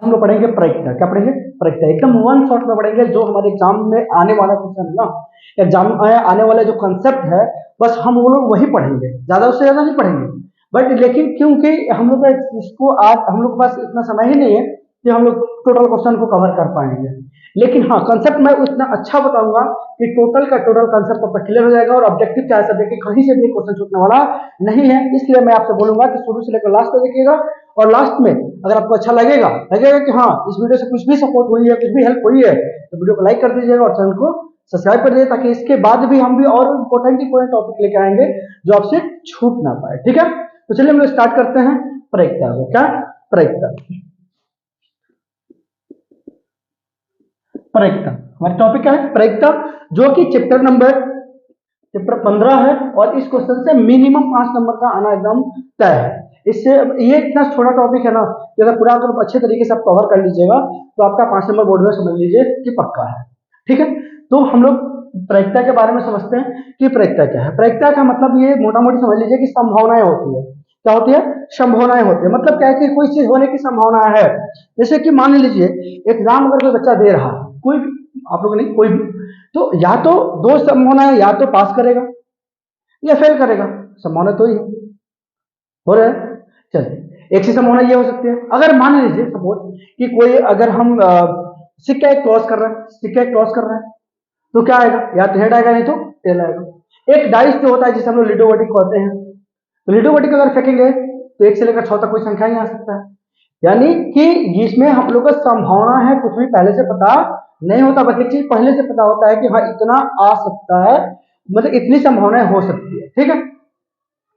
हम लोग पढ़ेंगे प्रायिकता। क्या पढ़ेंगे? प्रायिकता। एकदम वन शॉट में पढ़ेंगे, जो हमारे एग्जाम में आने वाला क्वेश्चन है ना, एग्जाम में आने वाला जो कंसेप्ट है, बस हम वो लोग वही पढ़ेंगे, ज्यादा उससे ज्यादा नहीं पढ़ेंगे। बट लेकिन क्योंकि हम लोग का इसको आज हम लोग के पास इतना समय ही नहीं है कि हम लोग टोटल क्वेश्चन को कवर कर पाएंगे, लेकिन हाँ कंसेप्ट मैं उतना अच्छा बताऊंगा कि टोटल का टोटल कंसेप्ट आपका क्लियर हो जाएगा और ऑब्जेक्टिव क्या है सब्जेक्ट, कहीं से भी क्वेश्चन छूटने वाला नहीं है। इसलिए मैं आपसे बोलूंगा कि शुरू से लेकर लास्ट तक देखिएगा, और लास्ट में अगर आपको अच्छा लगेगा कि हाँ इस वीडियो से कुछ भी सपोर्ट हुई है, कुछ भी हेल्प हुई है, तो वीडियो को लाइक कर दीजिएगा और चैनल को सब्सक्राइब कर दीजिए, ताकि इसके बाद भी हम भी और इंपॉर्टेंट टॉपिक लेकर आएंगे जो आपसे छूट ना पाए। ठीक है, तो चलिए हम लोग स्टार्ट करते हैं प्रायिकता को। क्या? प्रायिकता। प्रायिकता हमारा टॉपिक क्या है? प्रायिकता, जो कि चैप्टर 15 है, और इस क्वेश्चन से मिनिमम 5 नंबर का आना एकदम तय है। इससे ये इतना छोटा टॉपिक है ना कि अगर पूरा अगर अच्छे तरीके से आप कवर कर लीजिएगा तो आपका 5 नंबर बोर्ड में समझ लीजिए कि पक्का है। ठीक है, तो हम लोग प्रायिकता के बारे में समझते हैं कि प्रायिकता क्या है। प्रायिकता का मतलब ये मोटा मोटी समझ लीजिए कि संभावनाएं होती है। क्या होती है? संभावनाएं होती है। मतलब क्या है कि कोई चीज होने की संभावना है। जैसे कि मान लीजिए एग्जाम अगर कोई बच्चा दे रहा है, कोई भी, आप लोग नहीं कोई भी, तो या तो दो संभावना है, या तो पास करेगा या फेल करेगा, संभावना तो ही हो रहा है। चलिए एक ही संभावना ये हो सकती है, अगर मान लीजिए सपोज कि कोई अगर हम सिक्का एक टॉस कर रहा है, सिक्का एक टॉस कर रहा है, तो क्या आएगा? या तो हेड आएगा नहीं तो टेल आएगा। एक डाइस जो होता है जिसे हम लोग लिडोगोटिक कहते हैं, तो लिडोगोटिक अगर फेंकेंगे तो 1 से लेकर 6 तक कोई संख्या ही आ सकता है। यानी कि इसमें हम लोग का संभावना है, कुछ भी पहले से पता नहीं होता, बस एक चीज पहले से पता होता है कि हाँ इतना आ सकता है, मतलब इतनी संभावनाएं हो सकती है। ठीक है,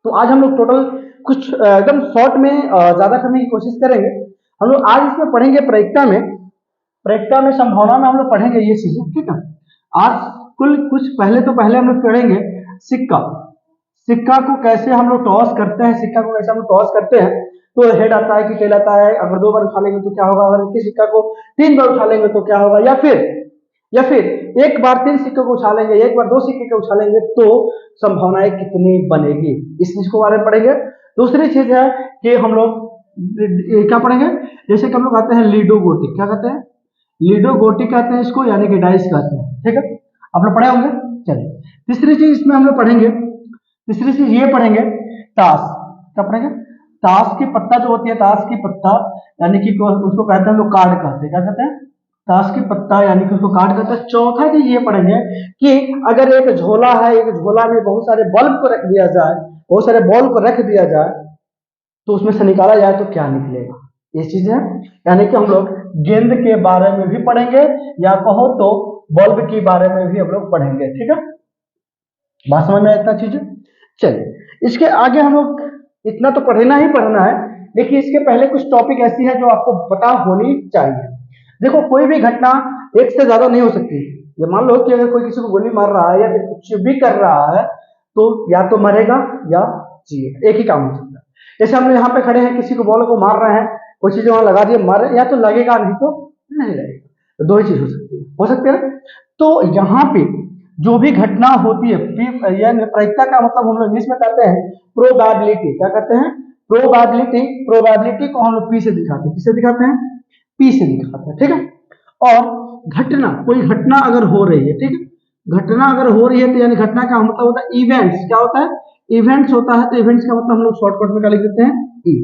तो आज हम लोग टोटल कुछ एकदम शॉर्ट में ज्यादा करने की कोशिश करेंगे। हम लोग आज इसमें पढ़ेंगे प्रायिकता में, प्रायिकता में संभावना में हम लोग पढ़ेंगे ये चीजें। ठीक है, आज कुल कुछ पहले हम लोग पढ़ेंगे सिक्का। सिक्का को कैसे हम लोग टॉस करते हैं, सिक्का को कैसे हम लोग टॉस करते हैं, तो हेड आता है कि टेल आता है, अगर 2 बार उछालेंगे तो क्या होगा, अगर इस सिक्का को 3 बार उछालेंगे तो क्या होगा, या फिर एक बार 3 सिक्के को उछालेंगे, एक बार 2 सिक्के को उछालेंगे तो संभावनाएं कितनी बनेगी, इस चीज को बारे में पढ़ेंगे। दूसरी चीज है कि हम लोग क्या पढ़ेंगे, जैसे कि हम लोग कहते हैं लीडोगोटिक। क्या कहते हैं? लीडोगोटिक कहते हैं इसको, यानी कि डाइस कहते हैं। ठीक है, आप लोग पढ़े होंगे। चलिए तीसरी चीज इसमें हम लोग पढ़ेंगे, तीसरी चीज ये पढ़ेंगे ताश। क्या पढ़ेंगे? ताश की पत्ता जो होती है, ताश की पत्ता यानी कि उसको कहते हैं हम लोग कार्ड कहते हैं। क्या कहते हैं? ताश की पत्ता यानी कि उसको कार्ड कहते हैं। चौथा चीज ये पढ़ेंगे कि अगर एक झोला है, एक झोला में बहुत सारे बल्ब को रख दिया जाए, बहुत सारे बॉल को रख दिया जाए, तो उसमें से निकाला जाए तो क्या निकलेगा, ये चीज है। यानी कि हम लोग गेंद के बारे में भी पढ़ेंगे, या कहो तो बल्ब के बारे में भी हम लोग पढ़ेंगे। ठीक है, बात समझ में इतना चीज। चलिए इसके आगे हम लोग इतना तो पढ़ना ही पढ़ना है, लेकिन इसके पहले कुछ टॉपिक ऐसी है जो आपको पता होनी चाहिए। देखो कोई भी घटना एक से ज्यादा नहीं हो सकती। ये मान लो कि अगर कोई किसी को गोली मार रहा है या फिर कुछ भी कर रहा है, तो या तो मरेगा या जिएगा, एक ही काम हो सकता है। जैसे हम यहाँ पे खड़े हैं, किसी को बॉल को मार रहे हैं, कोई चीज वहां लगा दिए, मारे, या तो लगेगा नहीं तो नहीं लगेगा, तो दो ही चीज हो सकती है ना। तो यहाँ पे जो भी घटना होती है, प्रायिकता का मतलब हम लोग इंग्लिश में कहते हैं प्रोबेबिलिटी। क्या कहते हैं? प्रोबेबिलिटी। प्रोबेबिलिटी को हम लोग पी से दिखाते हैं। किससे दिखाते हैं? पी से दिखाते हैं। ठीक है, और घटना, कोई घटना अगर हो रही है, ठीक है, घटना अगर हो रही है तो यानी घटना का मतलब होता है इवेंट्स। क्या होता है? इवेंट्स होता है। तो इवेंट्स का मतलब हम लोग शॉर्टकट में क्या लिख देते हैं? ई।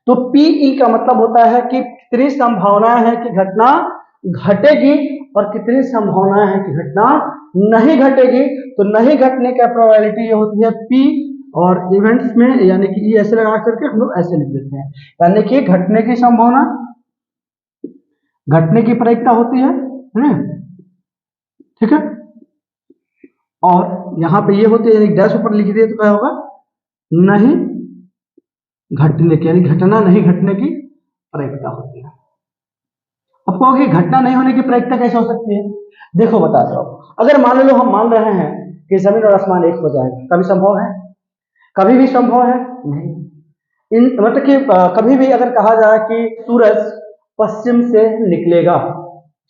तो पीई का मतलब होता है कि कितनी संभावना है कि घटना घटेगी और कितनी संभावना है कि घटना नहीं घटेगी। तो नहीं घटने का प्रोबेबिलिटी ये होती है पी, और इवेंट्स में यानी कि ऐसे लगा करके हम लोग ऐसे लिख देते हैं, यानी कि घटने की संभावना, घटने की प्रायिकता होती है। ठीक है, और यहां पे ये होते हैं, डैश ऊपर लिख दिए तो क्या होगा? नहीं घटने की, यानी घटना नहीं घटने की प्रायिकता होती है। अब कहोगे घटना नहीं होने की प्रायिकता कैसे हो सकती है? देखो बताता हूं। अगर मान लो हम मान रहे हैं कि जमीन और आसमान एक हो जाएगा, कभी संभव है? कभी भी संभव है नहीं। मतलब कि कभी भी अगर कहा जाए कि सूरज पश्चिम से निकलेगा,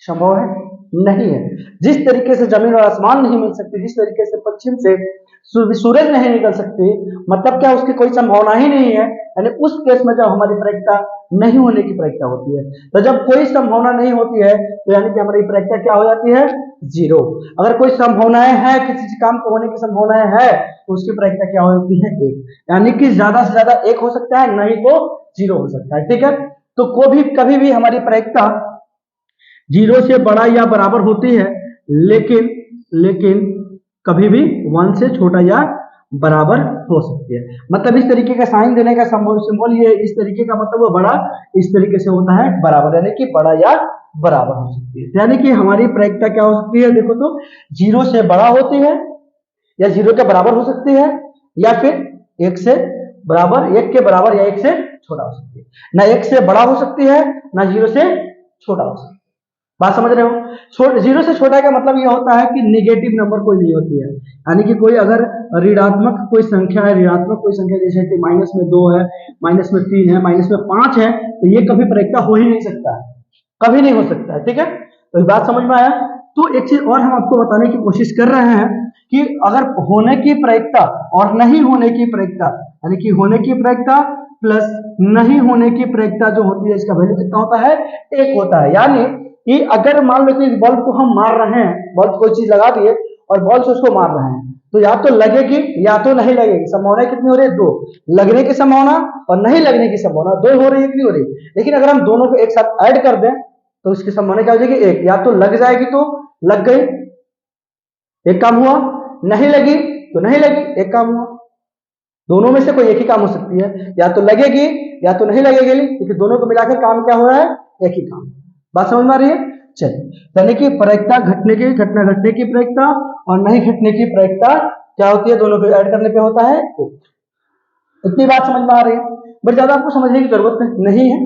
संभव है? नहीं है। जिस तरीके से जमीन और आसमान नहीं मिल सकती, जिस तरीके से पश्चिम से सूरज नहीं निकल सकती, मतलब क्या उसकी कोई संभावना ही नहीं है, यानी उस केस में जब हमारी प्रायिकता नहीं होने की प्रायिकता होती है। तो जब कोई संभावना नहीं होती है तो यानी कि हमारी प्रायिकता क्या हो जाती है, जीरो। अगर कोई संभावनाएं है, किसी काम को होने की संभावनाएं है, तो उसकी प्रायिकता क्या होती है, एक। यानी कि ज्यादा से ज्यादा एक हो सकता है, नहीं तो जीरो हो सकता है। ठीक है, तो कभी भी हमारी प्रायिकता जीरो से बड़ा या बराबर होती है, लेकिन लेकिन कभी भी 1 से छोटा या बराबर हो सकती है। मतलब इस तरीके का साइन देने का सिंबल ये इस तरीके का, मतलब वो बड़ा इस तरीके से होता है बराबर, यानी कि बड़ा या बराबर हो सकती है। यानी कि हमारी प्रायिकता क्या हो सकती है, देखो तो जीरो से बड़ा होती है, या जीरो के बराबर हो सकती है, या फिर एक से बराबर, एक के बराबर या एक से छोटा हो सकती है। ना एक से बड़ा हो सकती है, ना जीरो से छोटा हो सकती है। बात समझ रहे हो? जीरो से छोटा का मतलब यह होता है कि निगेटिव नंबर कोई नहीं होती है, यानी कि कोई अगर ऋणात्मक कोई संख्या है, ऋणात्मक कोई संख्या जैसे कि माइनस में 2 है, माइनस में 3 है, माइनस में 5 है, तो ये कभी प्रायिकता हो ही नहीं सकता है, कभी नहीं हो सकता है। ठीक है, तो बात समझ में आया? तो एक चीज और हम आपको बताने की कोशिश कर रहे हैं कि अगर होने की प्रायिकता और नहीं होने की प्रायिकता, यानी कि होने की प्रायिकता प्लस नहीं होने की प्रायिकता जो होती है, इसका वैल्यू कितना होता है, एक होता है। यानी कि अगर मान लो कि बल्ब को हम मार रहे हैं, बल्ब कोई चीज लगा दिए और बल्ब से उसको मार रहे हैं, तो या तो लगेगी या तो नहीं लगेगी। संभावना कितनी हो रही है, दो। लगने की संभावना और नहीं लगने की संभावना दो हो रही है, कितनी हो रही है। लेकिन अगर हम दोनों को एक साथ ऐड कर दें तो उसकी संभावना क्या हो जाएगी, एक। या तो लग जाएगी तो लग गई, एक काम हुआ, नहीं लगी तो नहीं लगी, एक काम हुआ। दोनों में से कोई एक ही काम हो सकती है, या तो लगेगी या तो नहीं लगेगी, क्योंकि दोनों को मिलाकर काम क्या हो रहा है, एक ही काम। बात समझ में आ रही है? चलिए, यानी कि प्रायिकता घटने की, घटना घटने की प्रायिकता और नहीं घटने की प्रायिकता क्या होती है, दोनों को ऐड करने पे होता है एक। इतनी बात समझ में आ रही है? बट ज्यादा आपको समझने की जरूरत नहीं है,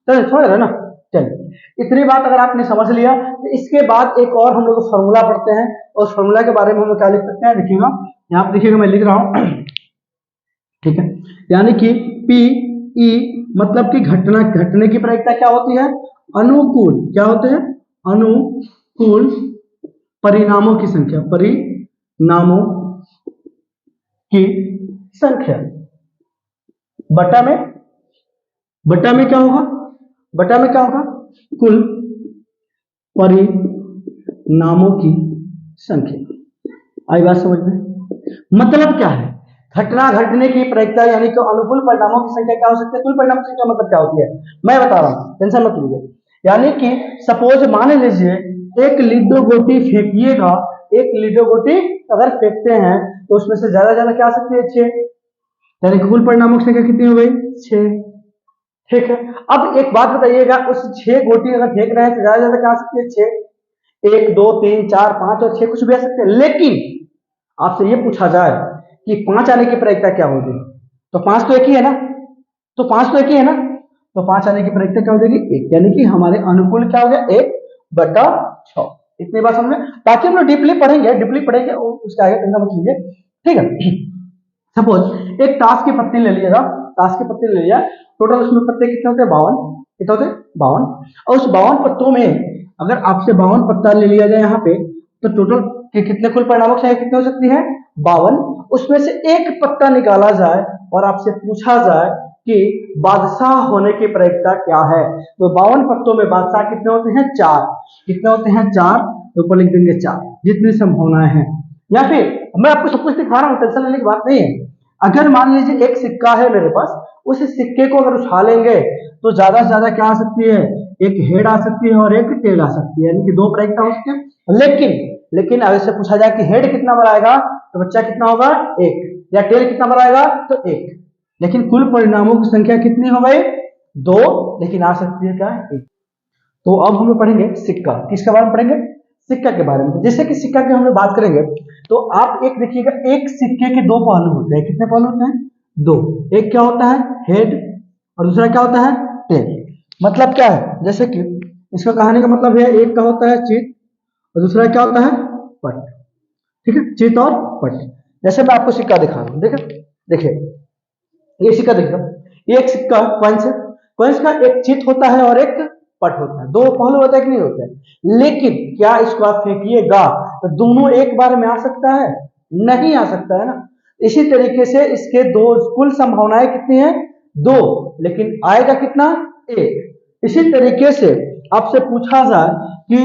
तो समझ रहे ना? चलिए, इतनी बात अगर आपने समझ लिया तो इसके बाद एक और हम लोग फॉर्मूला पढ़ते हैं, और फॉर्मूला के बारे में हम क्या लिख सकते हैं, देखिएगा यहाँ पे, देखिएगा मैं लिख रहा हूं। ठीक है, यानी कि पी ई मतलब कि घटना घटने की प्रायिकता क्या होती है, अनुकूल, क्या होते हैं, अनुकूल परिणामों की संख्या, परिणामों की संख्या बटा में क्या होगा, बटा में क्या होगा, कुल परिणामों की संख्या। आई बात समझ में? मतलब क्या है, घटना घटने की प्रायिकता यानी कि अनुकूल परिणामों की संख्या क्या हो सकती है, कुल परिणामों की संख्या मतलब क्या होती है, मैं बता रहा हूं, टेंशन मत लीजिए। यानी कि सपोज मान लीजिए एक लीडो गोटी फेंकिएगा, एक लीडो गोटी अगर फेंकते हैं तो उसमें से ज्यादा ज्यादा क्या आ सकती है, 6, यानी कुल परिणामों की संख्या कितनी हो गई, 6। ठीक है, अब एक बात बताइएगा, उस 6 गोटी अगर फेंक रहे हैं तो ज्यादा ज्यादा क्या आ सकती है, 6। 1 2 3 4 5 और 6 कुछ भी आ सकते हैं। लेकिन आपसे ये पूछा जाए कि 5 आने की प्रायिकता क्या होगी, तो 5 तो एक ही है ना, तो 5 तो एक ही है ना, तो 5 आने की प्रायिकता क्या हो जाएगी, 1। यानी कि हमारे अनुकूल क्या हो गया, 1/6। इतनी बात समझ में? बाकी हम लोग डीपली पढ़ेंगे उसके आगे टेंशन मत लीजिए। ठीक है, सपोज एक ताश की पत्ती ले लीजिएगा, ताश की पत्ती ले लिया, टोटल उसमें पत्ते कितने होते हैं, 52। कितने होते हैं, 52। और उस 52 पत्तों में अगर आपसे 52 पत्ता ले लिया जाए यहाँ पे, तो टोटल के कितने कुल परिणामों की संख्या कितनी हो सकती है, 52। उसमें से एक पत्ता निकाला जाए और आपसे पूछा जाए कि बादशाह होने की प्रायिकता क्या है, तो 52 पत्तों में बादशाह कितने होते हैं, 4। कितने होते हैं, 4। तो ऊपर लिख देंगे 4, जितनी संभावनाएं हैं। या फिर मैं आपको सब कुछ दिखा रहा हूं, टेंशन लेने की बात नहीं है। अगर मान लीजिए एक सिक्का है मेरे पास, उस सिक्के को अगर उछालेंगे तो ज्यादा से ज्यादा क्या आ सकती है, एक हेड आ सकती है और एक टेल आ सकती है, यानी कि 2 प्रायिकता हो सकती है। लेकिन अगर से पूछा जाए कि हेड कितना बनाएगा, तो बच्चा कितना होगा, 1, या टेल कितना बनाएगा, तो 1। लेकिन कुल परिणामों की संख्या कितनी हो गई, 2, लेकिन आ सकती है क्या, 1। तो अब हम लोग पढ़ेंगे सिक्का, किसके बारे में पढ़ेंगे, सिक्का के बारे में। जैसे कि सिक्का की हम लोग बात करेंगे तो आप एक देखिएगा, एक सिक्के के 2 पहलू होते हैं, कितने पहलू होते हैं, 2। एक क्या होता है, हेड, और दूसरा क्या होता है, टेल। मतलब क्या है, जैसे कि इसका कहानी का मतलब है, एक का होता है चित और दूसरा क्या होता है, पट। ठीक है, चित और पट। जैसे मैं आपको सिक्का दिखा रहा हूं, देखिए ये सिक्का देखो, ये एक सिक्का कॉइन्स है, कॉइन्स का एक चित होता है और एक पट होता है, दो पहलू होता है कि नहीं होता है। लेकिन क्या इसको आप फेंकिएगा तो दोनों एक बार में आ सकता है? नहीं आ सकता है ना। इसी तरीके से इसके दो कुल संभावनाएं कितनी है? दो, लेकिन आएगा कितना? एक। इसी तरीके से आपसे पूछा जाए कि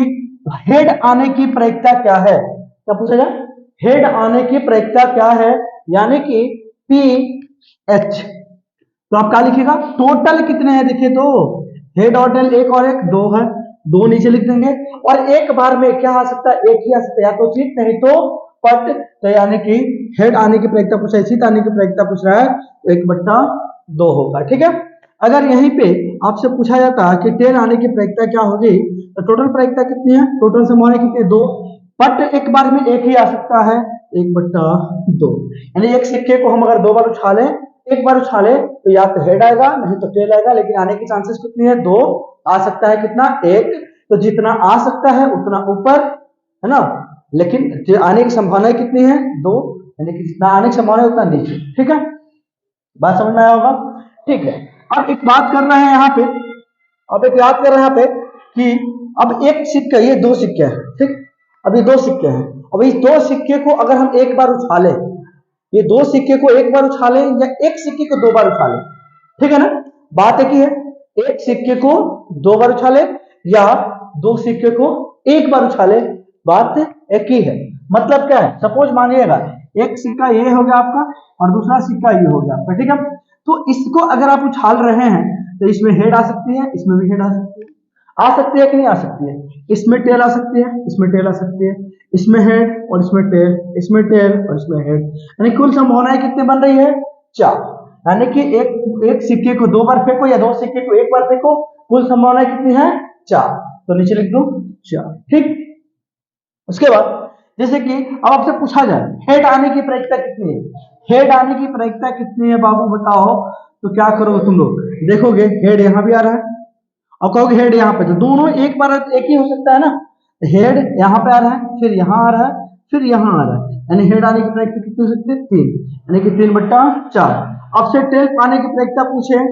हेड आने की प्रायिकता क्या है, क्या पूछा जाए? हेड आने की प्रायिकता क्या है, यानी कि पी एच। तो आप क्या लिखिएगा? टोटल कितने हैं देखिए, दो हेड और टेल, एक और एक, दो है, दो नीचे लिख देंगे। और एक बार में क्या आ सकता है? एक ही आ सकता है, या तो चित नहीं तो पट। तो यानी कि हेड आने की प्रायिकता पूछ रहा है, चित आने की प्रायिकता पूछ रहा है, तो 1/2 होगा। ठीक है। अगर यहीं पे आपसे पूछा जाता है कि टेल आने की प्रायिकता क्या होगी, तो टोटल प्रायिकता कितनी है? टोटल संभावना कितनी है? 2। पट एक बार में एक ही आ सकता है, 1/2। यानी एक सिक्के को हम अगर दो बार उछालें, एक बार उछाले तो या तो हेड आएगा नहीं तो टेल आएगा, लेकिन आने की चांसेस कितनी है? 2। आ सकता है कितना? 1। तो जितना आ सकता है उतना ऊपर, है ना, लेकिन आने की संभावना कितनी है? 2। यानी कि जितना आने की संभावना है उतना नीचे। ठीक है, बात समझ में आया होगा? ठीक है। अब एक बात कर रहे हैं यहाँ पे, अब एक याद कर रहे हैं यहाँ पे कि अब एक सिक्का, ये दो सिक्के हैं, ठीक, अब ये दो सिक्के हैं। अब इस दो सिक्के को अगर हम एक बार उछाले, ये दो सिक्के को एक बार उछाले या एक सिक्के को दो बार उछाले, ठीक है ना, बात एक ही है। एक सिक्के को दो बार उछाले या दो सिक्के को एक बार उछाले, बात एक ही है। मतलब क्या है? सपोज मानिएगा एक सिक्का ये हो गया आपका और दूसरा सिक्का ये हो गया आपका, ठीक है। तो इसको अगर आप उछाल रहे हैं तो इसमें हेड आ सकती है, इसमें भी हेड आ सकती है कि नहीं आ सकती है? इसमें टेल आ सकती है, इसमें टेल आ सकती है, इसमें हेड और इसमें टेल, इसमें टेल और इसमें हेड। यानी कुल संभावनाएं कितनी बन रही है? 4। यानी कि एक सिक्के को दो बार फेंको या दो सिक्के को एक बार फेंको, कुल संभावनाएं कितनी है? 4। तो नीचे लिख दो 4। ठीक। उसके बाद जैसे कि अब आपसे पूछा जाए हेड आने की प्रायिकता कितनी है, हेड आने की प्रायिकता कितनी है बाबू बताओ, तो क्या करोगे तुम लोग? देखोगे हेड यहां भी आ रहा है और कहोगे हेड यहाँ पे, तो दोनों एक बार एक ही हो सकता है ना। हेड यहाँ पे आ रहा है, फिर यहाँ आ रहा है, फिर यहाँ आ रहा है, यानी हेड आने की प्रायिकता कितनी हो सकती है? 3, यानी कि 3/4। अब से टेल आने की प्रायिकता पूछे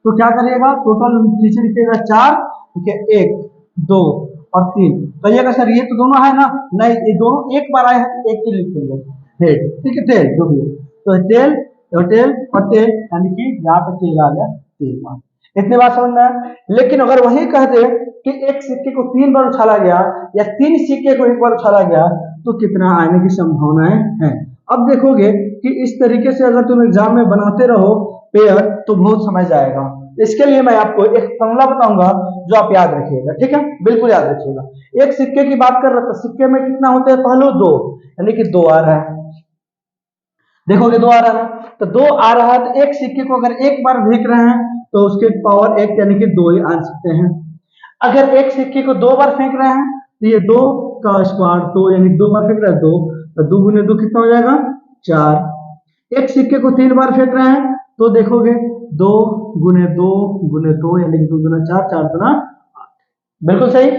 तो क्या करिएगा? टोटल नीचे लिखिएगा 4, ठीक है, 1 2 और 3। कहिएगा सर ये तो दोनों है ना? नहीं, ये दोनों एक बार आए हैं तो एक ही लिखेंगे हेड, ठीक है, टेल जो भी है। तो टेल और टेल और टेल, यानी कि यहाँ पे टेल आ गया 3 बार। इतनी बात समझ में आया। लेकिन अगर वही कह दे कि एक सिक्के को 3 बार उछाला गया या 3 सिक्के को एक बार उछाला गया, तो कितना आने की संभावनाएं हैं? अब देखोगे कि इस तरीके से अगर तुम एग्जाम में बनाते रहो पेयर तो बहुत समझ जाएगा। इसके लिए मैं आपको एक फॉर्मूला बताऊंगा जो आप याद रखिएगा, ठीक है, बिल्कुल याद रखिएगा। एक सिक्के की बात कर रहा था, सिक्के में कितना होता है पहलू? 2, यानी कि 2 आ रहा है। देखोगे 2 आ रहा है, तो 2 आ रहा है, तो एक सिक्के को अगर एक बार फेंक रहे हैं तो उसके पावर 1 यानी कि 2 ही आ सकते हैं। अगर एक सिक्के को 2 बार फेंक रहे हैं तो ये 2 का स्क्वायर 2, यानी 2 बार फेंक रहे हैं 2, तो 2 गुने 2 कितना हो जाएगा? 4। एक सिक्के को 3 बार फेंक रहे हैं तो देखोगे 2 गुने 2 गुने 2, यानी कि 2 गुना 4, 4 गुना 8। बिल्कुल सही।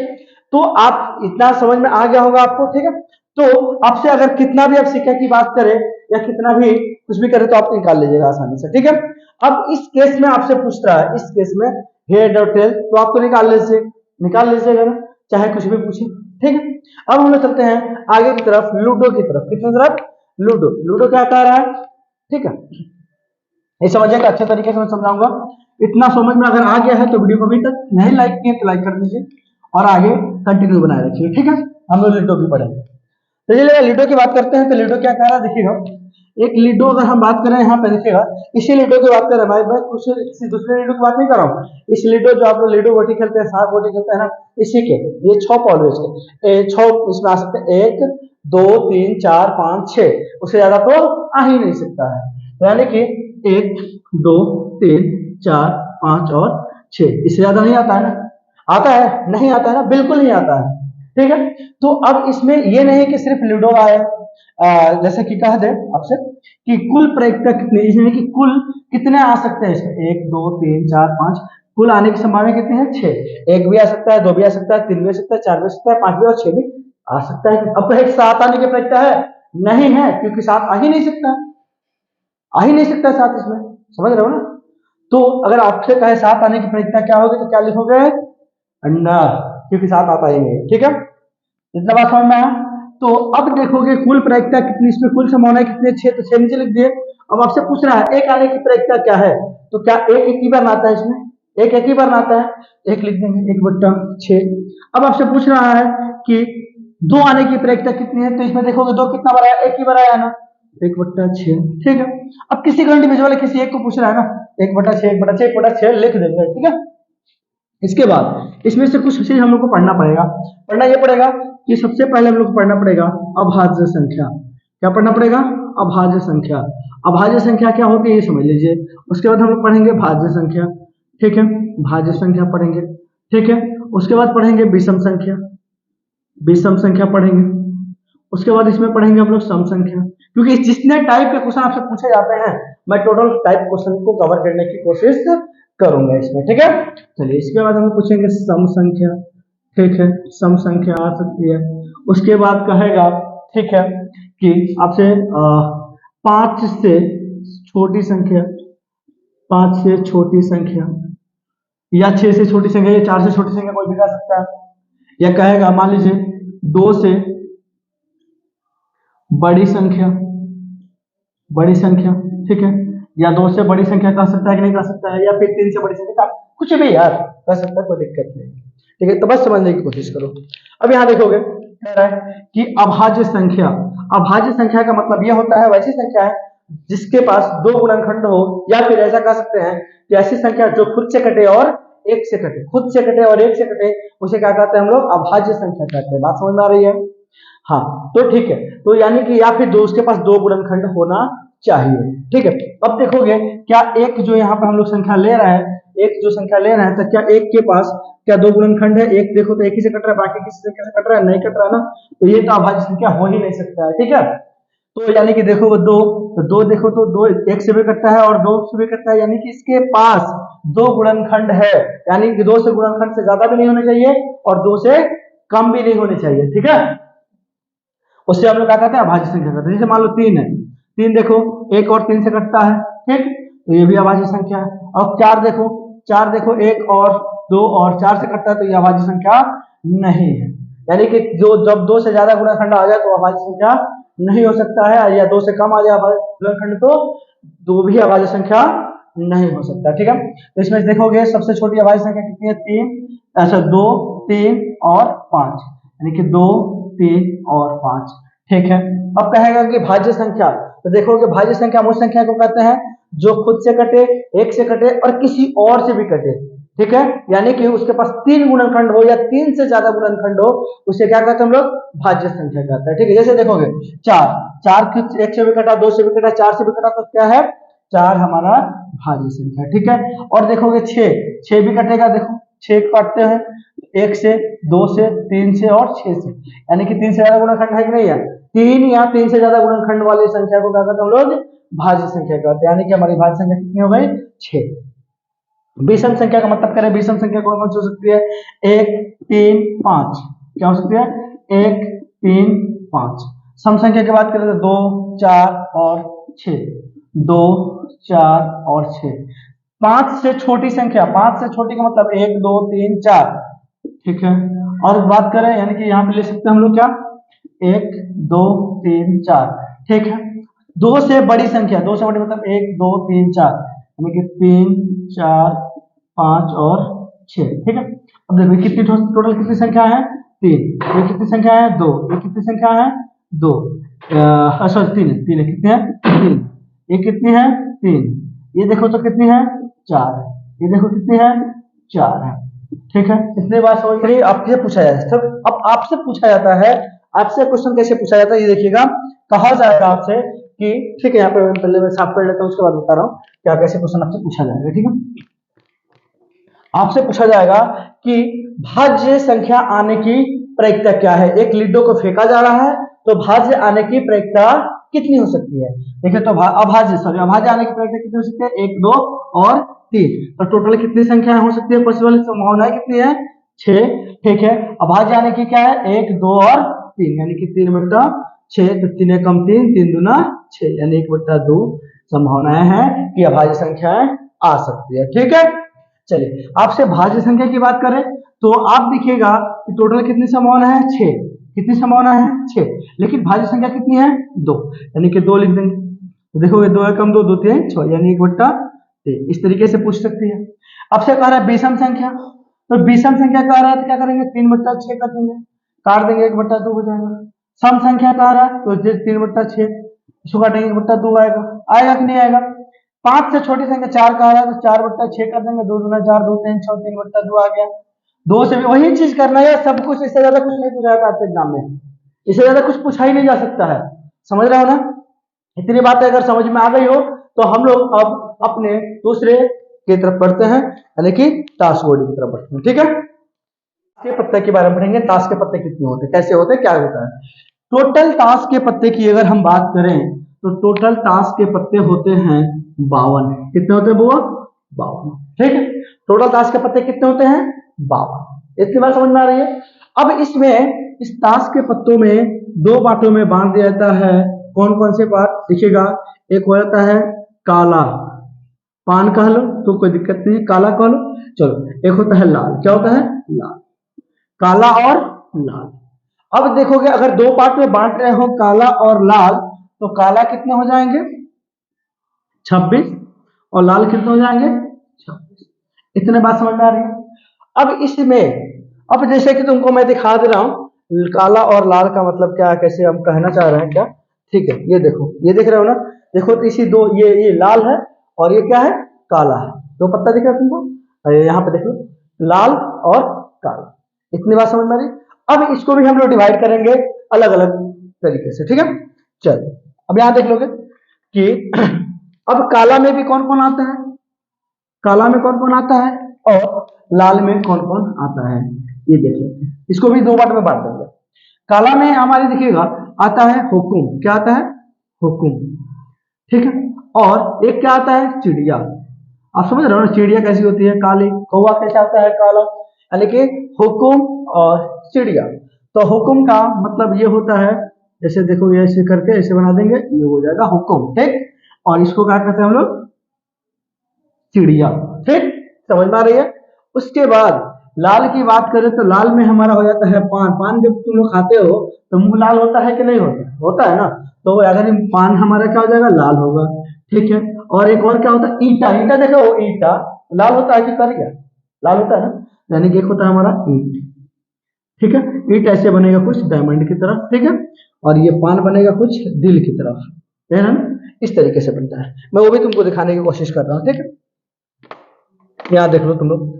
तो आप इतना समझ में आ गया होगा आपको, ठीक है। तो आपसे अगर कितना भी आप सिक्के की बात करें या कितना भी कुछ भी करें तो आप निकाल लीजिएगा आसानी से, ठीक है। अब इस केस में आपसे पूछ रहा है, इस केस में हेड और टेल, तो आपको निकाल लीजिएगा ना, चाहे कुछ भी पूछे, ठीक है। अब हम लोग चलते हैं आगे की तरफ, लूडो की तरफ। कितनी तरफ? लूडो। लूडो क्या कह रहा है, ठीक है, ये समझिएगा, अच्छे तरीके से मैं समझाऊंगा। इतना समझ में अगर आ गया है तो वीडियो को अभी तक नहीं लाइक किए तो लाइक कर दीजिए और आगे कंटिन्यू बनाए रखिए, ठीक है। हम लोग लूडो भी पढ़ेंगे। तो चलिए लूडो की बात करते हैं। तो लूडो क्या कह रहा है देखिएगा, एक लूडो अगर हम बात करें यहाँ पे देखिएगा, इसी लूडो की बात कर रहे हैं भाई, किसी दूसरे लूडो की बात नहीं कर रहा हूँ। इस लूडो जो आप लोग लूडो गोटी खेलते हैं, 7 गोटी खेलते हैं ना, इसी के ये 6 पॉलवेज के 6 इसमें आ सकते हैं, 1 2 3 4 5 6, उससे ज्यादा तो आ ही नहीं सकता है। तो यानी कि 1 2 3 4 5 और 6, इससे ज्यादा नहीं आता है ना? आता है? नहीं आता है ना, बिल्कुल नहीं आता है, ठीक है। तो अब इसमें ये नहीं कि सिर्फ लूडो आए, जैसे कि कह दे आपसे कि कुल प्रायिकता कितनी, इसमें कि कुल कितने आ सकते हैं इसमें, 1 2 3 4 5, कुल आने की संभावना कितनी है? 6। 1 भी आ सकता है, 2 भी आ सकता है, 3 भी आ सकता है, 4 भी आ सकता है, 5 भी और 6 भी आ सकता है। अब कहे 7 आने की प्रायिकता है? नहीं है, क्योंकि 7 आ ही नहीं सकता, आ ही नहीं सकता 7 इसमें, समझ रहे हो ना। तो अगर आपसे कहे 7 आने की प्रायिकता क्या होगी तो क्या लिखोगे? अंडा, क्योंकि 7 आता ही नहीं। ठीक है, इतना बात समझ में आया। तो अब देखोगे कुल प्रायिकता कितनी, इसमें कुल संभावनाएं कितनी, 6, तो 6 नीचे लिख दिए। अब आपसे पूछ रहा है एक आने की प्रायिकता क्या है, तो क्या एक ही बार आता है, इसमें एक ही बार आता है, एक लिख देंगे 1/6। अब आपसे पूछ रहा है कि 2 आने की प्रायिकता कितनी है, तो इसमें देखोगे 2 कितना बार आया, एक ही बार आया ना, 1/6। ठीक है, अब किसी का इंडिविजुअल किसी एक को पूछ रहा है ना, 1/6 1/6 1/6 लिख देंगे। ठीक है, इसके बाद इसमें से कुछ चीज हम लोग को पढ़ना पड़ेगा। पढ़ना ये पड़ेगा कि सबसे पहले हम लोग को पढ़ना पड़ेगा अभाज्य संख्या। क्या पढ़ना पड़ेगा, अभाज्य संख्या। अभाज्य संख्या क्या होती है ये समझ लीजिए। उसके बाद हम लोग पढ़ेंगे भाज्य संख्या। ठीक है, भाज्य संख्या पढ़ेंगे। ठीक है, उसके बाद पढ़ेंगे विषम संख्या, विषम संख्या पढ़ेंगे। उसके बाद इसमें पढ़ेंगे हम लोग सम संख्या, क्योंकि जितने टाइप के क्वेश्चन आपसे पूछे जाते हैं मैं टोटल टाइप क्वेश्चन को कवर करने की कोशिश करूंगा इसमें। ठीक है, चलिए इसके बाद हम पूछेंगे सम संख्या। ठीक है, सम संख्या आ सकती है। उसके बाद कहेगा, ठीक है, कि आपसे 5 से छोटी संख्या, 5 से छोटी संख्या, या 6 से छोटी संख्या, या 4 से छोटी संख्या कोई भी कर सकता है। या कहेगा मान लीजिए 2 से बड़ी संख्या, बड़ी संख्या। ठीक है, या 2 से बड़ी संख्या कर सकता है कि नहीं कर सकता है, या फिर 3 से बड़ी संख्या, कुछ भी यार कर सकता है, कोई दिक्कत नहीं। ठीक है, तो बस समझने की कोशिश करो। अब यहाँ देखोगे कह रहा है कि अभाज्य संख्या। अभाज्य संख्या का मतलब यह होता है वैसी संख्या है जिसके पास 2 गुणनखंड हो, या फिर ऐसा कह सकते हैं कि ऐसी संख्या जो खुद से कटे और एक से कटे, खुद से कटे और एक से कटे, उसे क्या कहते हैं हम लोग, अभाज्य संख्या कहते हैं। बात समझ में आ रही है। हाँ, तो ठीक है, तो यानी कि या फिर उसके पास 2 गुणनखंड होना चाहिए। ठीक है, अब देखोगे क्या एक जो यहाँ पर हम लोग संख्या ले रहे हैं, एक जो संख्या ले रहे हैं, तो क्या एक के पास क्या 2 गुणनखंड है, एक देखो तो एक ही से कट रहा है, बाकी किसी से कैसे कट रहा है, नहीं कट रहा है ना, तो ये तो अभाज्य संख्या हो ही नहीं सकता है। ठीक है, तो यानी कि देखो वो 2, तो 2 देखो तो 2 एक से भी कटता है और 2 से भी कटता है, यानी कि इसके पास 2 गुणनखंड है, यानी कि 2 से गुणनखंड से ज्यादा भी नहीं होने चाहिए और 2 से कम भी नहीं होने चाहिए। ठीक है, उससे हम लोग क्या कहते हैं, अभाज्य संख्या कहते हैं। जैसे मान लो 3 है, 3 देखो 1 और 3 से कटता है। ठीक, तो ये भी अभाज्य संख्या है। और 4 देखो, 4 देखो 1 और 2 और 4 से कटता है, तो ये अभाज्य संख्या नहीं है। यानी कि जो जब 2 से ज्यादा गुणनखंड आ जाए तो अभाज्य संख्या नहीं हो सकता है, या 2 से कम आ जाए गुणनखंड तो 2 भी अभाज्य संख्या नहीं हो सकता। ठीक है, तो इसमें देखोगे सबसे छोटी अभाज्य संख्या कितनी है, 3, अच्छा 2, 3 और 5, यानी कि 2, 3 और 5। ठीक है, अब कहेगा कि भाज्य संख्या, तो देखोगे भाज्य संख्या उस संख्या को कहते हैं जो खुद से कटे, एक से कटे और किसी और से भी कटे। ठीक है, यानी कि उसके पास 3 गुणनखंड हो या 3 से ज्यादा गुणनखंड हो, उसे क्या कहते हैं हम लोग, भाज्य संख्या कहते हैं। ठीक है, जैसे देखोगे 4, 4 एक से भी कटा, 2 से भी कटा, 4 से भी कटा, तो क्या है, 4 हमारा भाज्य संख्या। ठीक है, और देखोगे 6, 6 भी कटेगा, देखो 6 काटते हैं, 1 से, 2 से, 3 से और 6 से, यानी कि 3 से ज्यादा गुणनखंड है कि नहीं है, 3 या 3 से ज्यादा गुणनखंड वाली संख्या को क्या कहते हैं हम लोग, भाज्य संख्या कहते हैं। यानी कि हमारी भाज्य संख्या कितनी हो गई, 6। विषम संख्या का मतलब करें, विषम संख्या कौन कौन सी हो सकती है, 1, 3, 5, क्या हो सकती है, 1, 3, 5। सम संख्या की बात करें तो 2, 4 और 6, 2, 4 और 6। 5 से छोटी संख्या, 5 से छोटी का मतलब 1, 2, 3, 4। ठीक है, और बात करें यानी कि यहाँ पे ले सकते हैं हम लोग क्या, 1, 2, 3, 4। ठीक है, 2 से बड़ी संख्या, 2 से बड़ी मतलब 1, 2, 3, 4, यानी कि 3, 4, 5 और 6। ठीक है, अब देखो कितनी टोटल कितनी संख्या है, 3। ये कितनी संख्या है, 2। ये कितनी संख्या है, 2, सॉरी 3 3 कितनी है, 3। ये कितनी है, 3। ये देखो तो कितनी है, 4 है। ये देखो कितनी है, 4 है। ठीक है, इतनी बात समझ में आपसे पूछा जाता है। अब आपसे पूछा जाता है, आपसे क्वेश्चन कैसे पूछा जाता है ये देखिएगा, कहा जाएगा आपसे कि, ठीक है, यहाँ पे पहले मैं साफ कर लेता हूँ, उसके बाद बता रहा हूँ क्या कैसे क्वेश्चन आपसे पूछा जाएगा। ठीक है, आपसे पूछा जाएगा कि भाज्य संख्या आने की प्रायिकता क्या है। एक लिडो को फेंका जा रहा है, तो भाज्य आने की प्रायिकता कितनी हो सकती है। देखिए तो अभाज्य आने की प्रायिकता कितनी हो सकती है, 1, 2 और 3। तो टोटल कितनी संख्याएं हो सकती है, पॉसिबल संभावनाएं कितनी है, 6। ठीक है, अभाज्य आने की क्या है, 1, 2 और 3, यानी कि 3/6, तो 3 कम 3, 3 दूना 6, यानी 1/2 संभावनाएं हैं कि अभाज्य संख्याएं आ सकती है। ठीक है, चलिए आपसे भाज्य संख्या की बात करें तो आप देखिएगा कि टोटल कितनी संभावना है, 6। कितनी संभावना है, 6। लेकिन भाज्य संख्या कितनी है, 2, यानी कि 2 लिख देंगे। तो देखोगे 2 कम 2 2 3 6, यानी 1/3। इस तरीके से पूछ सकती है। अब से कह रहा है विषम संख्या, तो विषम संख्या कह रहा है तो क्या करेंगे, 3/6 कर देंगे, काट देंगे, 1/2 हो जाएगा। सम संख्या कह रहा है तो 3/6, इसको काटेंगे 1/2 आएगा। आएगा कि नहीं आएगा। 5 से छोटी संख्या 4 कह रहा है तो 4/6 कर देंगे, 2 दूना 4, 2 3 6, 3/2 आ गया। 2 से भी वही चीज करना है, सब कुछ, इससे ज्यादा कुछ नहीं पूछा जाता आपके एग्जाम में, इससे ज्यादा कुछ पूछा ही नहीं जा सकता है। समझ रहे हो ना। इतनी बातें अगर समझ में आ गई हो तो हम लोग अब अपने दूसरे की तरफ बढ़ते हैं, यानी कि ताश बॉडी की तरफ बढ़ते हैं। ठीक है, के पत्ते के बारे में पढ़ेंगे। ताश के पत्ते कितने होते हैं, कैसे होते हैं, क्या होता है। टोटल ताश के पत्ते की अगर हम बात करें तो टोटल ताश के पत्ते होते हैं 52। कितने होते हैं बुआ, 52। ठीक है, टोटल ताश के पत्ते कितने होते हैं, 52। इतनी बात समझ में आ रही है। अब इसमें इस ताश के पत्तों में 2 बांटों में बांट दिया जाता है। कौन कौन से बात दिखेगा, एक हो जाता है काला, पान कह लो तो कोई दिक्कत नहीं, काला कह लो। चलो, एक होता है लाल, क्या होता है, लाल, काला और लाल। अब देखोगे अगर 2 पार्ट में बांट रहे हो काला और लाल, तो काला कितने हो जाएंगे, 26, और लाल कितने हो जाएंगे, 26। इतने बात समझ में आ रही है। अब इसमें, अब जैसे कि तुमको मैं दिखा दे रहा हूं काला और लाल का मतलब क्या है, कैसे हम कहना चाह रहे हैं क्या। ठीक है, ये देखो, ये देख रहे हो ना, देखो तो इसी 2, ये लाल है और ये क्या है, काला है। 2 पत्ता दिख रहा है तुमको, यहाँ पे देखो, लाल और काला। इतनी बात समझ में आ रही। अब इसको भी हम लोग डिवाइड करेंगे अलग अलग तरीके से। ठीक है, चलो अब यहां देख लोगे कि अब काला में भी कौन कौन आता है, काला में कौन कौन आता है और लाल में कौन कौन आता है, ये देख लेते हैं। इसको भी 2 पार्ट में बांट देंगे। काला में हमारे दिखेगा आता है हुकुम, क्या आता है, हुकुम। ठीक है, और एक क्या आता है, चिड़िया। आप समझ रहे हो ना, चिड़िया कैसी होती है, काली। कौवा कैसे आता है, काला। यानी कि हुकुम और चिड़िया। तो हुकुम का मतलब ये होता है, जैसे देखो ये ऐसे करके ऐसे बना देंगे, ये हो जाएगा हुकुम। ठीक, और इसको क्या कहते हैं हम लोग, चिड़िया। ठीक, समझ में आ रही है। उसके बाद लाल की बात करें तो लाल में हमारा हो जाता है पान। पान जब तुम लोग खाते हो तो मुंह लाल होता है कि नहीं होता, होता है ना। तो अगर पान हमारा क्या हो जाएगा, लाल होगा। ठीक है, और एक और क्या होता है, ईटा। ईटा देखो, ईटा लाल होता है कि करिया, लाल होता है ना, यानी कि एक होता है हमारा ईट। ठीक है, ईट ऐसे बनेगा कुछ डायमंड की तरफ। ठीक है, और ये पान बनेगा कुछ दिल की तरफ, है ना, इस तरीके से बनता है। मैं वो भी तुमको दिखाने की कोशिश कर रहा हूँ। ठीक है, यहाँ देख लो तुम लोग,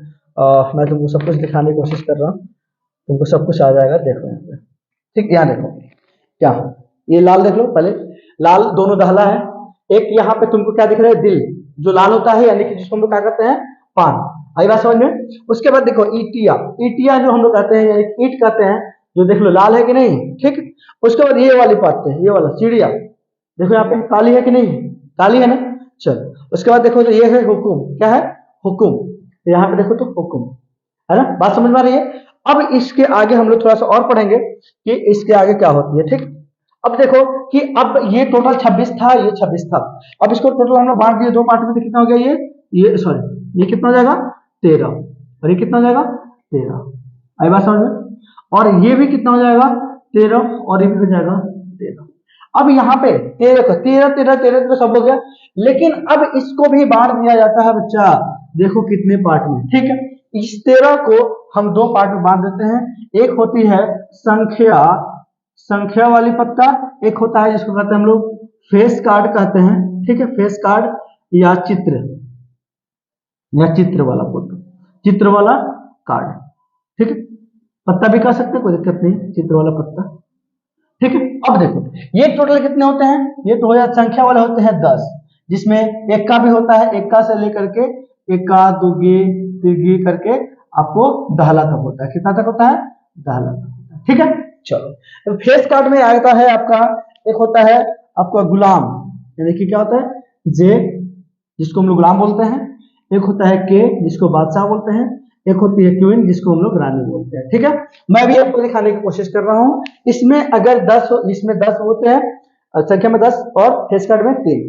मैं तुमको सब कुछ दिखाने की कोशिश कर रहा हूँ, तुमको सब कुछ आ जाएगा। देखो यहाँ पे, ठीक, यहाँ देखो क्या, ये लाल देख लो पहले, लाल दोनों दहला है। एक यहाँ पे तुमको क्या दिख रहा है, दिल, जो लाल होता है, यानी कि जिसको हम लोग क्या कहते हैं, पान। आई बात समझ में। उसके बाद देखो ईटिया। ईटिया जो हम लोग कहते हैं, एक ईट कहते हैं, जो देख लो लाल है कि नहीं। ठीक, उसके बाद ये वाली पाते हैं, ये वाला चिड़िया, देखो यहाँ पे काली है कि नहीं, काली है ना। चलो, उसके बाद देखो तो ये है हुकुम, क्या है, हुकुम। यहाँ पे देखो तो हुकुम, है ना, बात समझ में आ रही है। अब इसके आगे हम लोग थोड़ा सा और पढ़ेंगे कि इसके आगे क्या होती है। ठीक, अब देखो कि अब ये टोटल 26 था, ये 26 था। अब इसको टोटल हम लोग बांट दिए 2 पार्ट में, तो कितना हो गया, ये सॉरी, ये कितना हो जाएगा, 13, और ये कितना हो जाएगा, 13। आई बात समझ में। और ये भी कितना हो जाएगा, 13, और ये भी हो जाएगा 13। अब यहाँ पे 13 का 13 13 13 तो सब हो गया, लेकिन अब इसको भी बांट दिया जाता है बच्चा, देखो कितने पार्ट में। ठीक है, इस 13 को हम 2 पार्ट में बांट देते हैं। एक होती है संख्या, संख्या वाली पत्ता, एक होता है जिसको कहते हैं हम लोग फेस कार्ड कहते हैं। ठीक है, फेस कार्ड या चित्र, या चित्र वाला फोटो, चित्र वाला कार्ड। ठीक है, पत्ता भी कह सकते हैं, कोई दिक्कत नहीं, चित्र वाला पत्ता। ठीक है, अब देखो ये टोटल कितने होते हैं, ये तो हो जाए संख्या वाले होते हैं 10, जिसमें एक्का भी होता है, एक्का से लेकर के एक्का दुगी तिगी करके आपको दहला तक होता है। कितना तक होता है, दहला तक होता है। ठीक है, चलो, तो फेस कार्ड में आता है आपका, एक होता है आपका गुलाम, यानी कि क्या होता है, जे, जिसको हम लोग गुलाम बोलते हैं। एक होता है के, जिसको बादशाह बोलते हैं। एक होती है क्वीन, जिसको हम लोग रानी बोलते हैं। ठीक है, मैं भी आपको दिखाने की कोशिश कर रहा हूं। इसमें अगर 10, इसमें 10 होते हैं, संख्या में 10, और फेस कार्ड में 3।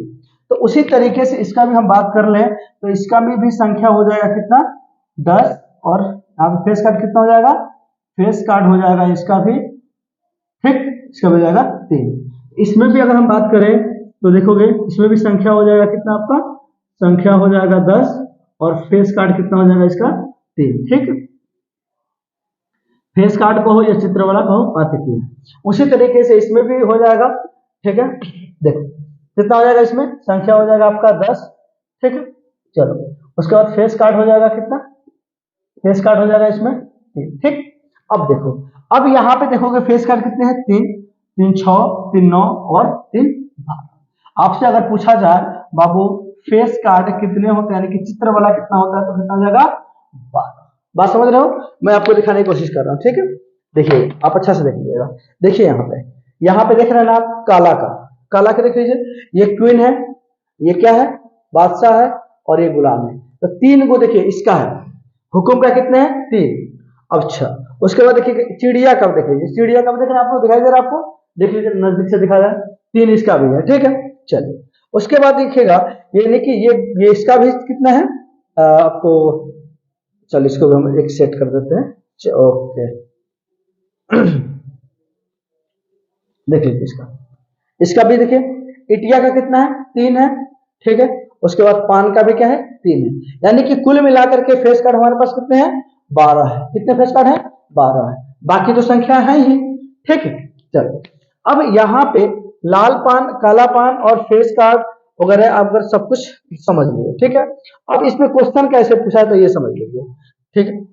तो उसी तरीके से इसका भी हम बात कर लें तो इसका में भी संख्या हो जाएगा कितना, 10 और यहाँ पे फेस कार्ड कितना हो जाएगा, फेस कार्ड हो जाएगा इसका भी, ठीक, इसका भी हो जाएगा 3। इसमें भी अगर हम बात करें तो देखोगे इसमें भी संख्या हो जाएगा कितना आपका, संख्या हो जाएगा 10 और फेस कार्ड कितना हो जाएगा इसका 3, ठीक। फेस कार्ड कहो या चित्र वाला कहो, बात की है। उसी तरीके से इसमें भी हो जाएगा, ठीक है। देखो कितना हो जाएगा, इसमें संख्या हो जाएगा आपका 10, ठीक है। चलो उसके बाद फेस कार्ड हो जाएगा कितना, फेस कार्ड हो जाएगा इसमें 3, ठीक। अब देखो, अब यहाँ पे देखोगे फेस कार्ड कितने हैं, 3, 3 6, 3 9 और 3 12। आपसे अगर पूछा जाए बाबू फेस कार्ड कितने होते हैं, यानी कि चित्र वाला कितना होता है, तो कितना हो जाएगा 12। बात समझ रहे हो, मैं आपको दिखाने की कोशिश कर रहा हूँ, ठीक है। देखिए आप अच्छा से देख लीजिएगा, देखिए यहाँ पे देख रहे हैं ना आप, काला का, काला के देख लीजिए, ये क्वीन है, ये क्या है, बादशाह है, और ये गुलाम है। तो 3 को देखिए इसका है, हुकुम का कितने हैं 3। अच्छा उसके बाद देखिए चिड़िया का देख लीजिए, चिड़िया का देख रहे हैं आपको, दिखाई दे रहा है आपको, देख लीजिए नजदीक से दिखा रहा है, 3 इसका भी है, ठीक है। चलिए उसके बाद देखिएगा ये नहीं कि ये इसका भी कितना है, आपको, चलो इसको भी हम एक सेट कर देते हैं, ओके। देख लीजिए इसका, इसका भी देखिए इटिया का कितना है, 3 है, ठीक है। उसके बाद पान का भी क्या है, 3 है, यानी कि कुल मिलाकर के फेस कार्ड हमारे पास कितने हैं, 12 है। कितने फेस कार्ड है, 12 है, बाकी तो संख्या है ही, ठीक है। चलो अब यहाँ पे लाल पान, काला पान और फेस कार्ड वगैरह आप अगर सब कुछ समझ लिए, ठीक है। अब इसमें क्वेश्चन कैसे पूछा है तो ये समझ लीजिए, ठीक है।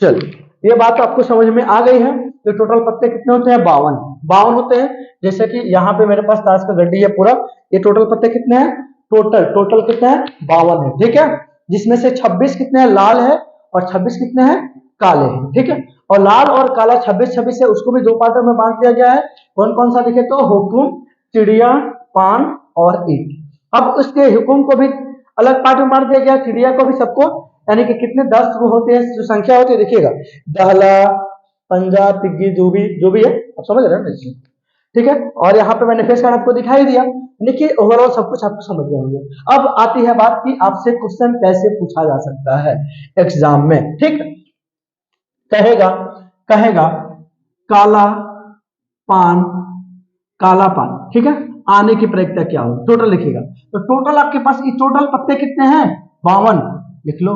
चलिए ये बात आपको समझ में आ गई है। तो टोटल पत्ते कितने होते हैं, 52 होते हैं। जैसे कि यहाँ पे मेरे पास ताश का गड्डी है पूरा, ये टोटल पत्ते कितने हैं, टोटल कितने हैं, 52 है, ठीक है। जिसमें से 26 कितने हैं लाल है और 26 कितने हैं काले हैं, ठीक है। और लाल और काला 26 है, उसको भी 2 पार्टों में बांट दिया गया है। कौन कौन सा देखे तो हुकुम, चिड़िया, पान और ईट। अब उसके हुकुम को भी अलग पार्ट में बांट दिया गया, चिड़िया को भी, सबको, यानी कि कितने 10 वो होते हैं, जो संख्या होती है देखिएगा, दहला, पंजा, तिग्गी, जो भी है, आप समझ रहे हैं, ठीक है। और यहाँ पे मैंने फेस कार्ड आपको दिखाई दिया, देखिए ओवरऑल सब कुछ आपको समझ गए होंगे। अब आती है बात कि आपसे क्वेश्चन कैसे पूछा जा सकता है एग्जाम में, ठीक। कहेगा कहेगा काला पान, काला पान, ठीक है, आने की प्रक्रिया क्या होगी, टोटल लिखिएगा। तो टोटल आपके पास ये टोटल पत्ते कितने हैं, 52, लिख लो।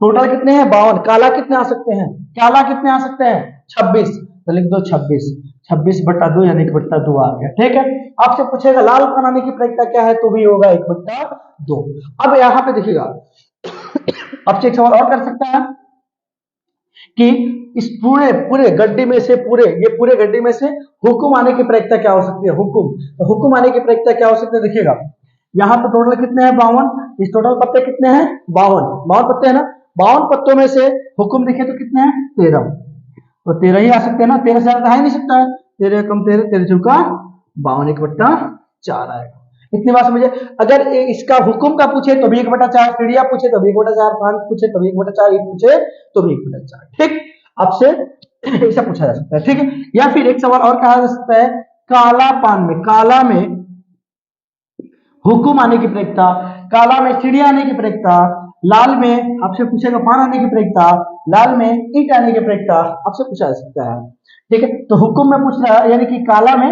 टोटल कितने हैं, 52। काला कितने आ सकते हैं, काला कितने आ सकते हैं, 26, तो लिख दो 26, 26/2 यानी 1/2 आ गया, ठीक है। आपसे पूछेगा लाल पान आने की प्रक्रिया क्या है, तो भी होगा 1/2। अब यहाँ पे देखिएगा, आपसे एक सवाल और कर सकता है कि इस पूरे पूरे गड्डी में से, ये पूरे गड्डी में से हुकुम आने की प्रक्रिया क्या हो सकती है, हुकुम, तो हुकुम आने की प्रक्रिया क्या हो सकती है, देखिएगा यहाँ पे टोटल कितने हैं, 52। इस टोटल पत्ते कितने हैं, 52 पत्ते हैं ना, 52 पत्तों में से हुकुम देखे तो कितने हैं, 13, तो 13 ही आ सकते हैं ना, 13 से ज्यादा आ ही नहीं सकता है, 13 कम 13, 13 चौका 52, 1/4 आएगा। इतनी बात समझे। अगर इसका हुकुम का पूछे तो भी 1/4, चिड़िया पूछे तो भी 1/4, पान पूछे तो भी 1/4, ईट पूछे तो भी 1/4, ठीक। आपसे ऐसा पूछा जा सकता है, ठीक है। या फिर एक सवाल और कहा जा सकता है, काला पान में, काला में हुकुम आने की प्रक्रिया, काला में चिड़िया आने की प्रक्रिया, लाल में आपसे पूछेगा पान आने की प्रक्रिया, लाल में ईट आने की प्रक्रिया आपसे पूछा जा सकता है, ठीक है। तो हुकुम में पूछ रहा है, यानी कि काला में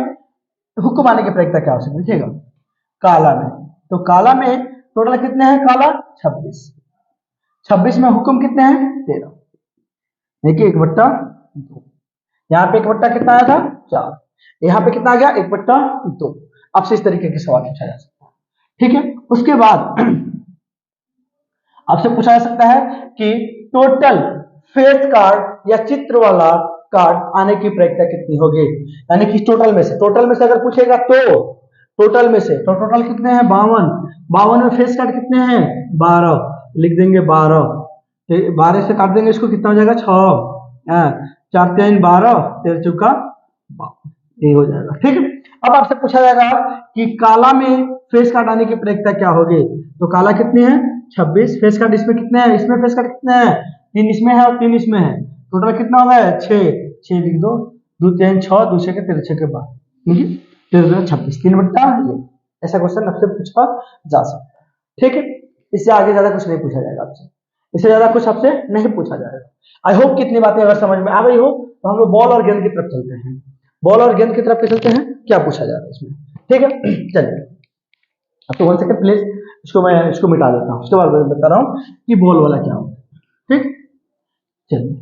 हुकुम आने की प्रक्रिया क्या हो सकती है, देखिएगा काला में, तो काला में टोटल कितने हैं, काला 26, 26 में हुकुम कितने हैं, 13, देखिए 1/2। यहाँ पे 1/2 कितना आया था, 4, यहाँ पे कितना आ गया, 1/2। आपसे इस तरीके के सवाल पूछा जा सकता है, ठीक है। उसके बाद आपसे पूछा जा सकता है कि टोटल फेस कार्ड या चित्र वाला कार्ड आने की प्रक्रिया कितनी होगी, यानी कि टोटल में से अगर पूछेगा तो टोटल में से, तो टोटल कितने हैं, 52 में फेस कार्ड कितने हैं, 12, लिख देंगे 12, 12 से काट देंगे इसको, कितना हो जाएगा 6, 4 3 12, 13 चौका 52, ये हो जाएगा, ठीक है। अब आपसे पूछा जाएगा कि काला में फेस कार्ड आने की प्रक्रिया क्या होगी, तो काला कितने हैं, 26, फेस कार्ड इसमें कितने हैं, इसमें फेस कार्ड कितने हैं, 3 इसमें है और 3 इसमें है, टोटल कितना हो गया, 6 लिख दो, 2 3 6, 2 6 के 13, 6 के बाद, ठीक है, 13 26, 3/, ऐसा क्वेश्चन आपसे पूछा जा सकता है, ठीक है। इससे आगे ज्यादा कुछ नहीं पूछा जाएगा आपसे। इससे ज्यादा कुछ आपसे नहीं पूछा जाएगा। आई होप कितनी बातें अगर समझ में आ गई हो तो हम लोग बॉल और गेंद की तरफ चलते हैं। बॉल और गेंद की तरफ चलते हैं, क्या पूछा जा रहा है इसमें, ठीक है। चलिए अब तो 1 सेकंड प्लीज, इसको मिटा देता हूँ, उसके बाद मैं बता रहा हूँ कि बॉल वाला क्या होता है, ठीक। चलिए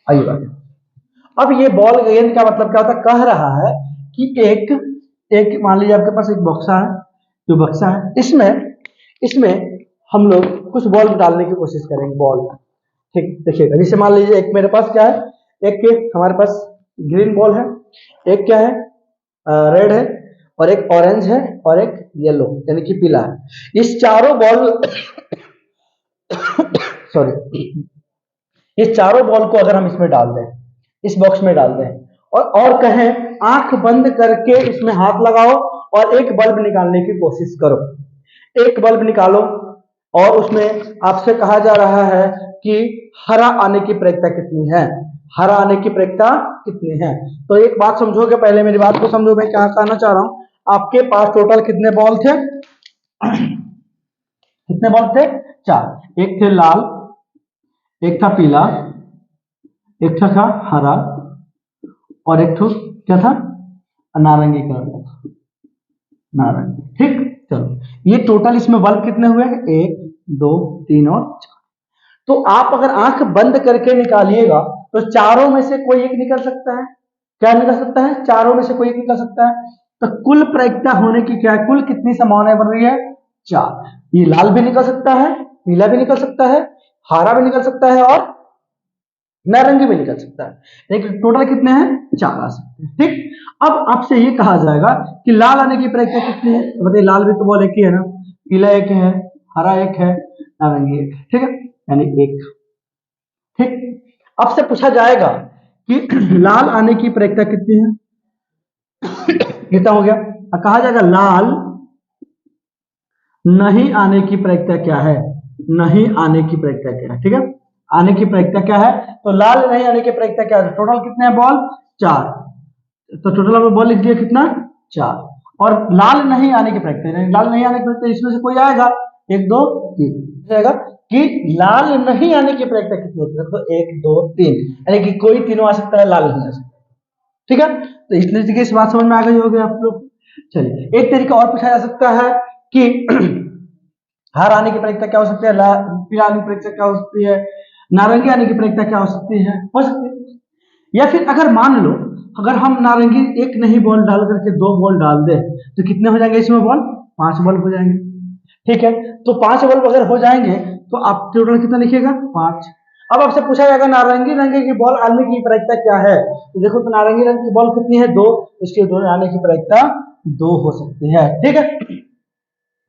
आइए बात, अब ये बॉल गेंद का मतलब क्या होता है, कह रहा है कि एक एक मान लीजिए आपके पास एक बक्सा है, जो बक्सा है इसमें इसमें हम लोग कुछ बॉल डालने की कोशिश करेंगे, बॉल, ठीक देखिएगा। जैसे मान लीजिए एक मेरे पास क्या है, एक हमारे पास ग्रीन बॉल है, एक क्या है रेड है, और एक ऑरेंज है, और एक येलो यानी कि पीला है। इस चारों बॉल सॉरी, ये चारों बॉल को अगर हम इसमें डाल दें, इस बॉक्स में डाल दें, और कहें आंख बंद करके इसमें हाथ लगाओ और एक बल्ब निकालने की कोशिश करो, एक बल्ब निकालो, और उसमें आपसे कहा जा रहा है कि हरा आने की प्रवृत्ति कितनी है, हरा आने की प्रवृत्ति कितनी है। तो एक बात समझोगे, पहले मेरी बात को समझो, मैं क्या कहना चाह रहा हूं। आपके पास टोटल कितने बॉल थे, कितने बॉल थे, 4। एक थे लाल, एक था पीला, एक था हरा, और एक तो क्या था, नारंगी कलर का, नारंगी, ठीक। चलो ये टोटल इसमें बल्ब कितने हुए, 1 2 3 और 4। तो आप अगर आंख बंद करके निकालिएगा तो चारों में से कोई एक निकल सकता है, क्या निकल सकता है, चारों में से कोई एक निकल सकता है। तो कुल प्रायिकता होने की क्या है, कुल कितनी संभावनाएं बन रही है, 4। ये लाल भी निकल सकता है, पीला भी निकल सकता है, हरा भी निकल सकता है, और नारंगी भी निकल सकता है, लेकिन टोटल कितने हैं, 4 आ सकते हैं, ठीक। अब आपसे ये कहा जाएगा कि लाल आने की प्रक्रिया कितनी है, तो बताइए, लाल भी तो बॉल एक ही है ना, पीला एक है, हरा एक है, नारंगी एक, ठीक है, यानी 1, ठीक। अब से पूछा जाएगा कि लाल आने की प्रक्रिया कितनी है, कितना हो गया। अब कहा जाएगा लाल नहीं आने की प्रक्रिया क्या है, नहीं आने की प्रक्रिया क्या है, ठीक है। आने की प्रक्रिया क्या है, तो लाल नहीं आने की प्रक्रिया क्या है, टोटल कितने हैं बॉल, 4। तो टोटल आपने बॉल लिख दिया कितना, 4। और लाल नहीं आने की प्रक्रिया, लाल नहीं आने की प्रक्रिया इसमें से कोई आएगा, 1 2 3 जाएगा कि लाल नहीं आने की प्रक्रिया कितनी होती है, तो 1 2 3, यानी कि कोई तीनों आ सकता है, लाल नहीं आ सकता, ठीक है। तो इस तरीके इस बात समझ में आ गई होगी आप लोग। चलिए एक तरीका और पूछा जा सकता है कि हर आने की प्रक्रिया क्या हो सकती है, पीला आने की प्रक्रिया क्या हो सकती है, नारंगी आने की प्रक्रिया क्या हो सकती है, हो सकती है। या फिर अगर मान लो अगर हम नारंगी एक नहीं बॉल डाल करके 2 बॉल डाल दे तो कितने हो जाएंगे इसमें बॉल, 5 बॉल हो जाएंगे, ठीक है। तो 5 बॉल अगर हो जाएंगे तो आप टोटल कितना लिखिएगा, 5। अब आपसे पूछा जाएगा नारंगी रंग की बॉल आने की प्रक्रिया क्या है, तो देखो तो नारंगी रंग की बॉल कितनी है, 2, इसके 2 आने की प्रक्रिया 2 हो सकती है, ठीक है।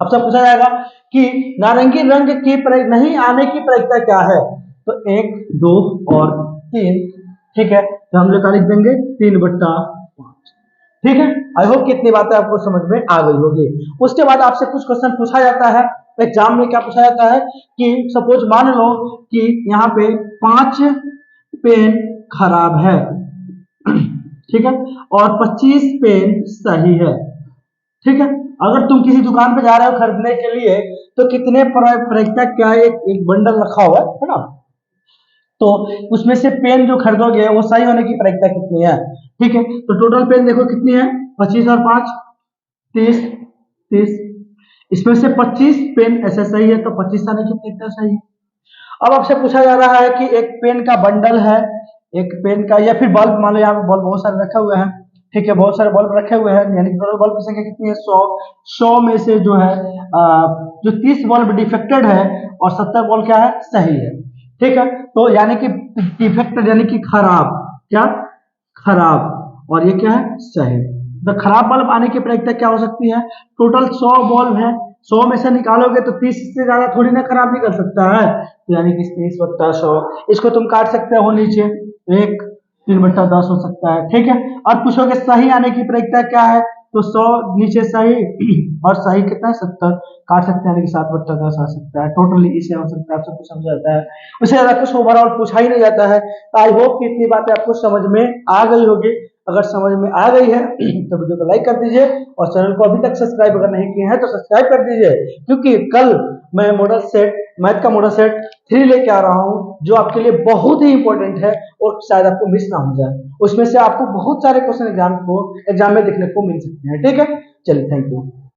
अब सब पूछा जाएगा कि नारंगी रंग की नहीं आने की प्रक्रिया क्या है, तो 1 2 और 3, ठीक है। तो हम लोग लिख देंगे 3/5, ठीक है। आई होप कि इतनी बातें आपको समझ में आ गई होगी। उसके बाद आपसे कुछ क्वेश्चन पूछा जाता है एग्जाम में, क्या पूछा जाता है कि सपोज मान लो कि यहाँ पे 5 पेन खराब है, ठीक है, और 25 पेन सही है, ठीक है। अगर तुम किसी दुकान पे जा रहे हो खरीदने के लिए तो कितने प्रक्रिया क्या एक बंडल रखा हुआ है ना, तो उसमें से पेन जो खरीदोगे वो सही होने की प्रक्रिया कितनी है, ठीक है। तो टोटल पेन देखो कितनी है, 25 और 5 30 30, इसमें से 25 पेन ऐसे सही है, तो 25 आने की प्रक्रिया सही है। अब आपसे पूछा जा रहा है कि एक पेन का बंडल है, एक पेन का, या फिर बल्ब, मान लो यहाँ पे बल्ब बहुत सारे रखे हुए हैं, ठीक है, बहुत सारे बल्ब रखे हुए हैं, यानी टोटल बल्ब की संख्या कितनी है, 100 में से जो है जो 30 बल्ब डिफेक्टेड है और 70 बल्ब क्या है, सही है, ठीक है। तो यानी कि डिफेक्टेड यानी कि खराब, क्या खराब, और ये क्या है, सही। तो खराब बल्ब आने की प्रक्रिया क्या हो सकती है, टोटल 100 बल्ब है, 100 में से निकालोगे तो 30 से ज्यादा थोड़ी ना खराब निकल सकता है, तो यानी कि 30/100, इसको तुम काट सकते हो नीचे, 1 3/10 हो सकता है, ठीक है। और पूछोगे सही आने की प्रक्रिया क्या है, तो 100 नीचे सही और सही कितना है, 70, काट सकते हैं, यानी कि 7/10 आ सकता है, टोटली इसे हो सकता है, आपसे कुछ समझ आता है, उससे ज्यादा कुछ ओवरऑल पूछा ही नहीं जाता है। आई होप कि इतनी बातें आपको समझ में आ गई होगी। अगर समझ में आ गई है तो वीडियो को लाइक कर दीजिए और चैनल को अभी तक सब्सक्राइब अगर नहीं किए हैं तो सब्सक्राइब कर दीजिए, क्योंकि कल मैं मॉडल सेट मैथ का मॉडल सेट 3 लेके आ रहा हूं जो आपके लिए बहुत ही इंपॉर्टेंट है और शायद आपको मिस ना हो जाए। उसमें से आपको बहुत सारे क्वेश्चन एग्जाम में देखने को मिल सकते हैं। ठीक है, चलिए, थैंक यू।